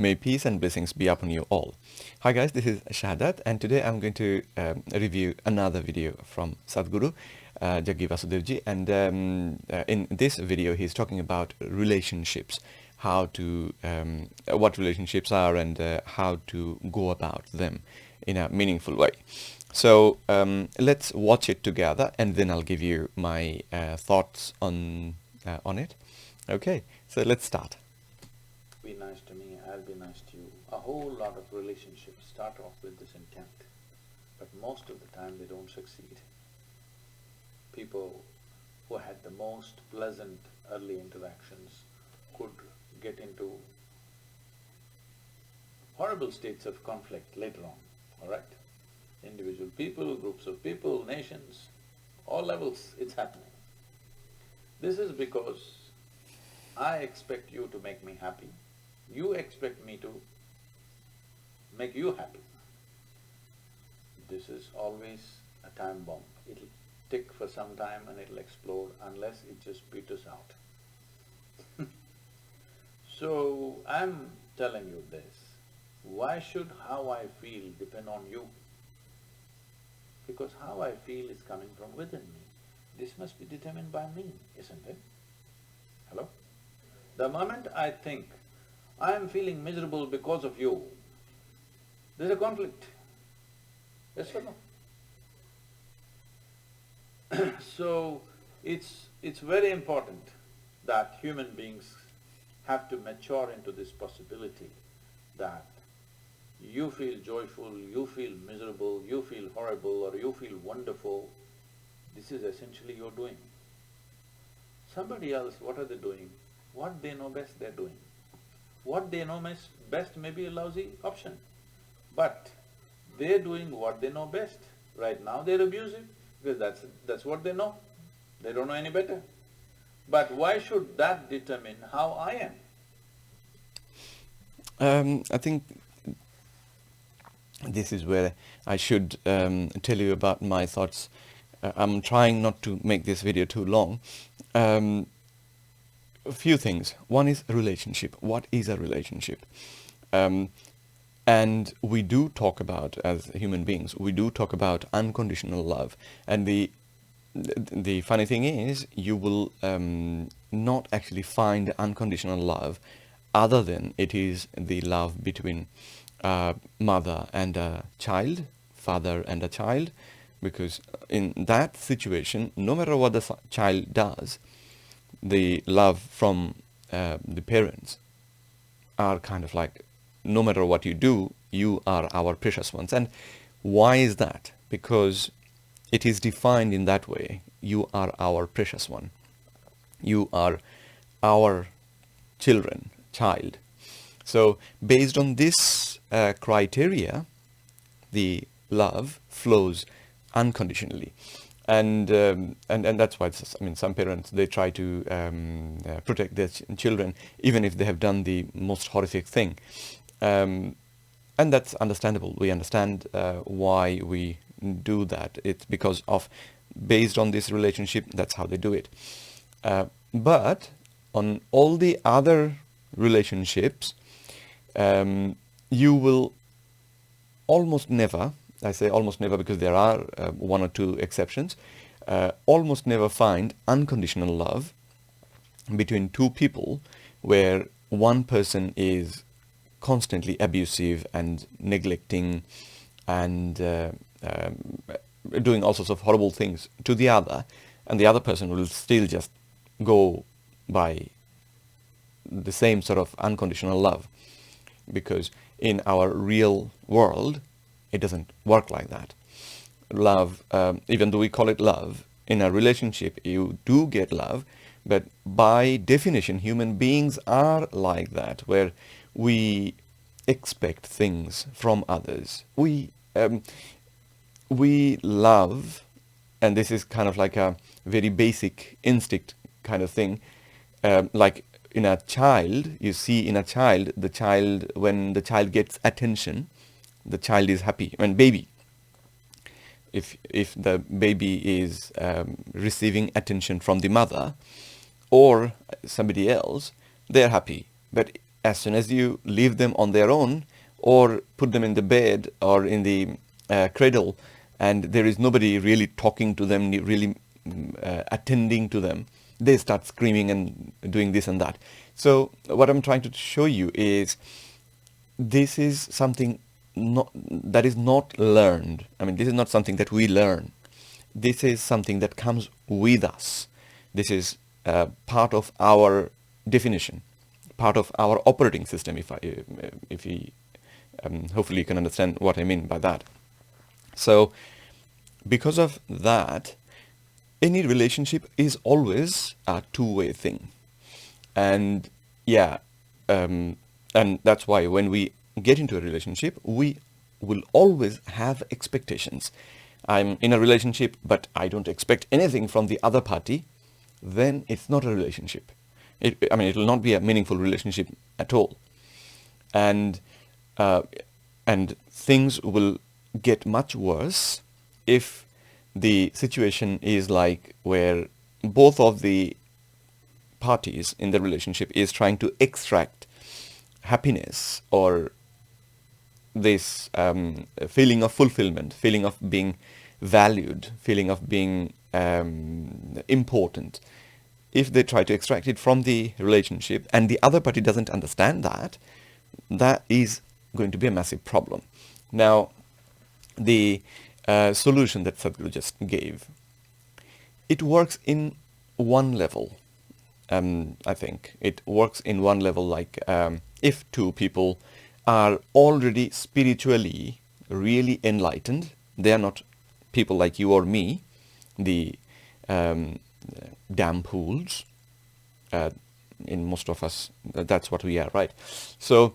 May peace and blessings be upon you all. Hi guys, this is Shahadat, and today I'm going to review another video from Sadhguru Jaggi Vasudev ji. And in this video he's talking about relationships, how to what relationships are, and how to go about them in a meaningful way. So let's watch it together, and then I'll give you my thoughts on it. Okay, so let's start. Be nice to me, I'll be nice to you. A whole lot of relationships start off with this intent, but most of the time they don't succeed. People who had the most pleasant early interactions could get into horrible states of conflict later on, all right? Individual people, groups of people, nations, all levels, it's happening. This is because I expect you to make me happy. You expect me to make you happy. This is always a time bomb. It'll tick for some time and it'll explode unless it just peters out. So, I'm telling you this, why should how I feel depend on you? Because how I feel is coming from within me. This must be determined by me, isn't it? Hello? The moment I think, I am feeling miserable because of you, there's a conflict. Yes or no? So, it's very important that human beings have to mature into this possibility that you feel joyful, you feel miserable, you feel horrible, or you feel wonderful. This is essentially your doing. Somebody else, what are they doing? What they know best, they're doing. What they know best may be a lousy option, but they're doing what they know best. Right now they're abusive because that's what they know. They don't know any better. But why should that determine how I am? I think this is where I should tell you about my thoughts. I'm trying not to make this video too long. A few things. One is a relationship. What is a relationship? And we do talk about, as human beings, we do talk about unconditional love. And the funny thing is, you will not actually find unconditional love other than it is the love between mother and a child, father and a child, because in that situation, no matter what the child does, the love from the parents are kind of like, no matter what you do, you are our precious ones. And why is that? Because it is defined in that way. You are our precious one. You are our child. So based on this criteria, the love flows unconditionally. And that's why some parents, they try to protect their children even if they have done the most horrific thing. And that's understandable. We understand why we do that. It's because of, based on this relationship, that's how they do it. But on all the other relationships, you will almost never, I say almost never because there are one or two exceptions, almost never find unconditional love between two people where one person is constantly abusive and neglecting and doing all sorts of horrible things to the other, and the other person will still just go by the same sort of unconditional love. Because in our real world, it doesn't work like that. Love, even though we call it love, in a relationship you do get love, but by definition human beings are like that, where we expect things from others. We love, and this is kind of like a very basic instinct kind of thing, like in a child, you see in a child, when the child gets attention, the child is happy. When baby, if the baby is receiving attention from the mother or somebody else, they're happy. But as soon as you leave them on their own or put them in the bed or in the cradle, and there is nobody really talking to them, really attending to them, they start screaming and doing this and that. So what I'm trying to show you is this is something that is not learned. I mean, this is not something that we learn. This is something that comes with us. This is part of our definition, part of our operating system. If we, hopefully you can understand what I mean by that. So, because of that, any relationship is always a two-way thing, and yeah, and that's why when we get into a relationship, we will always have expectations. I'm in a relationship, but I don't expect anything from the other party, then it's not a relationship. I mean, it will not be a meaningful relationship at all. And things will get much worse if the situation is like where both of the parties in the relationship is trying to extract happiness or this feeling of fulfillment, feeling of being valued, feeling of being important. If they try to extract it from the relationship and the other party doesn't understand that, that is going to be a massive problem. Now, the solution that Sadhguru just gave, it works in one level. I think it works in one level, like if two people are already spiritually really enlightened, they are not people like you or me, the damn fools. In most of us, that's what we are, right? So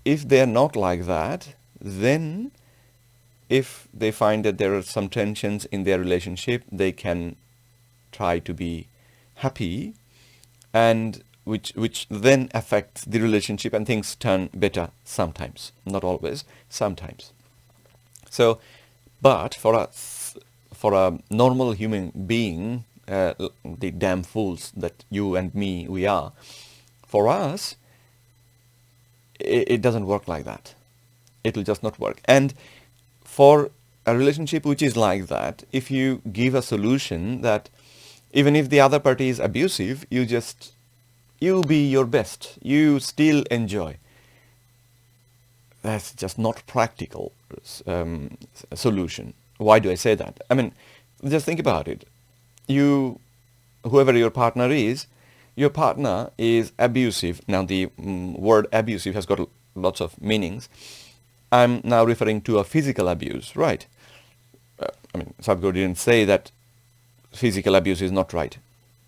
if they are not like that, then if they find that there are some tensions in their relationship, they can try to be happy, and which then affects the relationship, and things turn better sometimes, not always, sometimes. So, but for a normal human being, the damn fools that you and me we are, for us, it doesn't work like that. It will just not work. And for a relationship which is like that, if you give a solution that even if the other party is abusive, you be your best, you still enjoy, that's just not practical solution. Why do I say that? I mean, just think about it. Whoever your partner is abusive. Now, the word abusive has got lots of meanings. I'm now referring to a physical abuse, right? I mean, Sadhguru didn't say that physical abuse is not right.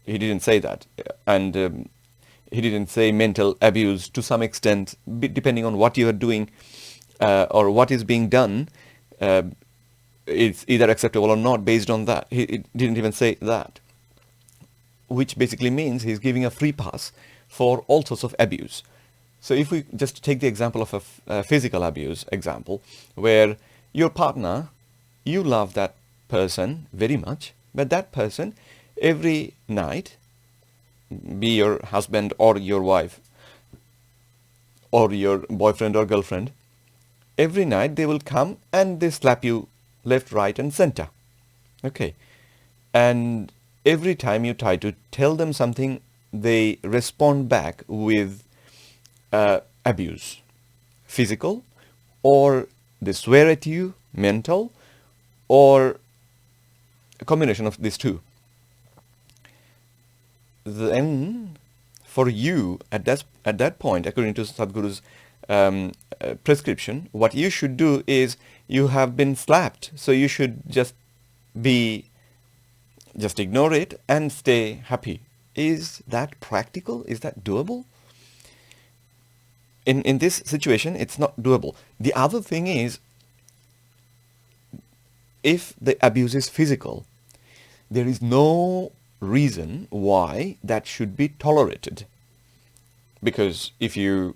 He didn't say that. And he didn't say mental abuse to some extent, depending on what you are doing or what is being done, it's either acceptable or not based on that. He didn't even say that, which basically means he's giving a free pass for all sorts of abuse. So if we just take the example of a physical abuse example, where your partner, you love that person very much, but that person every night, be your husband or your wife or your boyfriend or girlfriend, every night they will come and they slap you left, right and center. Okay. And every time you try to tell them something, they respond back with abuse, physical, or they swear at you, mental, or a combination of these two. Then, for you, at that point, according to Sadhguru's prescription, what you should do is, you have been slapped, so you should just ignore it and stay happy. Is that practical? Is that doable? In this situation, it's not doable. The other thing is, if the abuse is physical, there is no reason why that should be tolerated. Because if you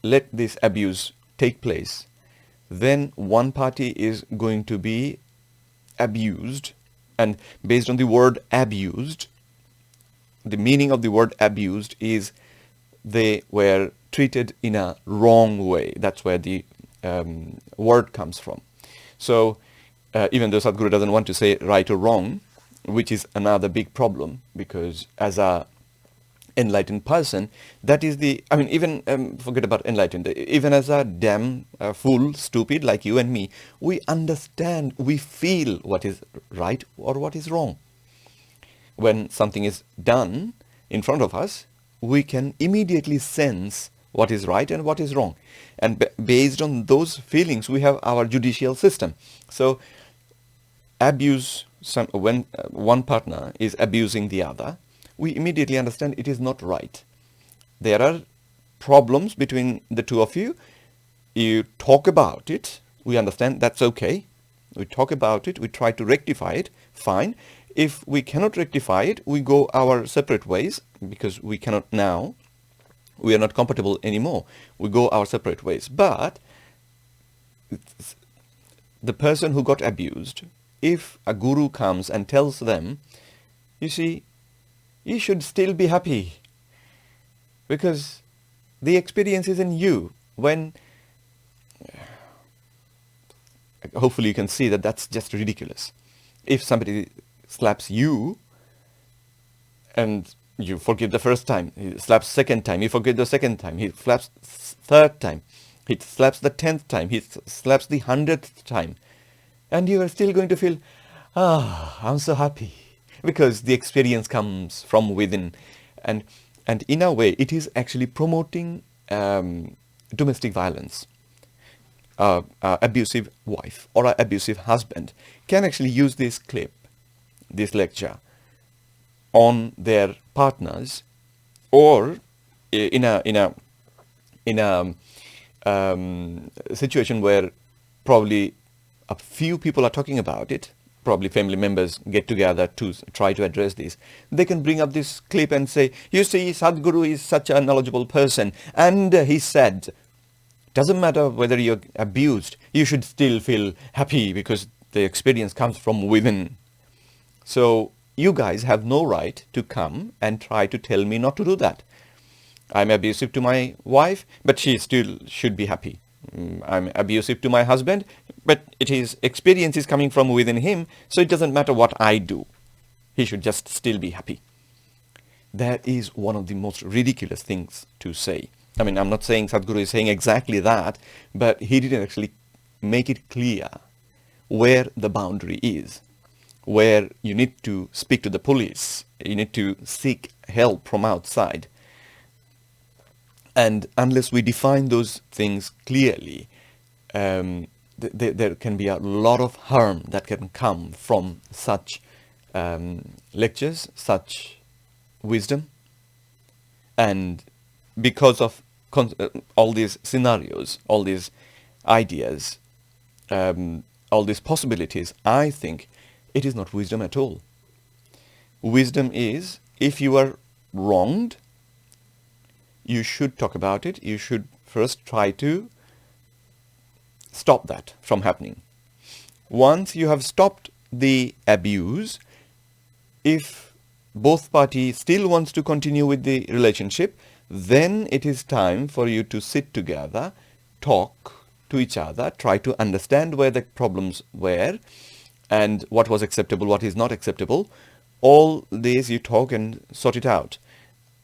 let this abuse take place, then one party is going to be abused, and based on the word abused, the meaning of the word abused is they were treated in a wrong way. That's where the word comes from. So even though Sadhguru doesn't want to say right or wrong, which is another big problem, because as a enlightened person, that is the, I mean, even forget about enlightened, even as a damn fool, stupid like you and me, we understand, we feel what is right or what is wrong. When something is done in front of us, we can immediately sense what is right and what is wrong. And based on those feelings, we have our judicial system. So abuse, when one partner is abusing the other, we immediately understand it is not right. There are problems between the two of you. You talk about it. We understand that's okay. We talk about it. We try to rectify it. Fine. If we cannot rectify it, we go our separate ways, because we cannot now. We are not compatible anymore. We go our separate ways. But the person who got abused, if a guru comes and tells them, you see, you should still be happy, because the experience is in you. When hopefully you can see that that's just ridiculous. If somebody slaps you and you forgive the first time, he slaps second time, you forgive the second time, he slaps third time, he slaps the 10th time, he slaps the 100th time, and you are still going to feel, I'm so happy, because the experience comes from within. And in a way, it is actually promoting domestic violence. Abusive wife or an abusive husband can actually use this clip, this lecture, on their partners, or in a situation where probably a few people are talking about it, probably family members get together to try to address this. They can bring up this clip and say, you see, Sadhguru is such a knowledgeable person, and he said, doesn't matter whether you're abused, you should still feel happy because the experience comes from within. So you guys have no right to come and try to tell me not to do that. I'm abusive to my wife, but she still should be happy. I'm abusive to my husband, but his experience is coming from within him, so it doesn't matter what I do. He should just still be happy. That is one of the most ridiculous things to say. I mean, I'm not saying Sadhguru is saying exactly that, but he didn't actually make it clear where the boundary is, where you need to speak to the police, you need to seek help from outside. And unless we define those things clearly, there can be a lot of harm that can come from such lectures, such wisdom. And because of all these scenarios, all these ideas, all these possibilities, I think it is not wisdom at all. Wisdom is, if you are wronged, you should talk about it. You should first try to stop that from happening. Once you have stopped the abuse, if both parties still wants to continue with the relationship, then it is time for you to sit together, talk to each other, try to understand where the problems were and what was acceptable, what is not acceptable. All these you talk and sort it out.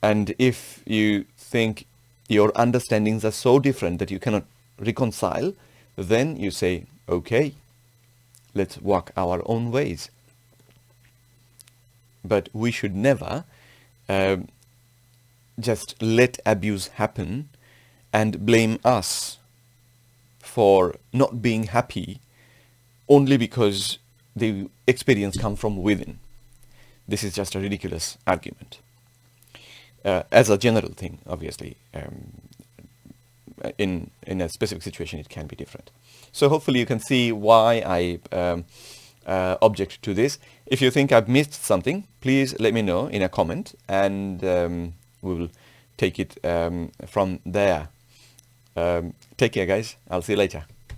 And if you think your understandings are so different that you cannot reconcile, then you say, okay, let's walk our own ways. But we should never just let abuse happen and blame us for not being happy only because the experience comes from within. This is just a ridiculous argument. As a general thing, obviously, in a specific situation it can be different. So hopefully you can see why I object to this. If you think I've missed something, please let me know in a comment, and we will take it from there. Take care, guys. I'll see you later.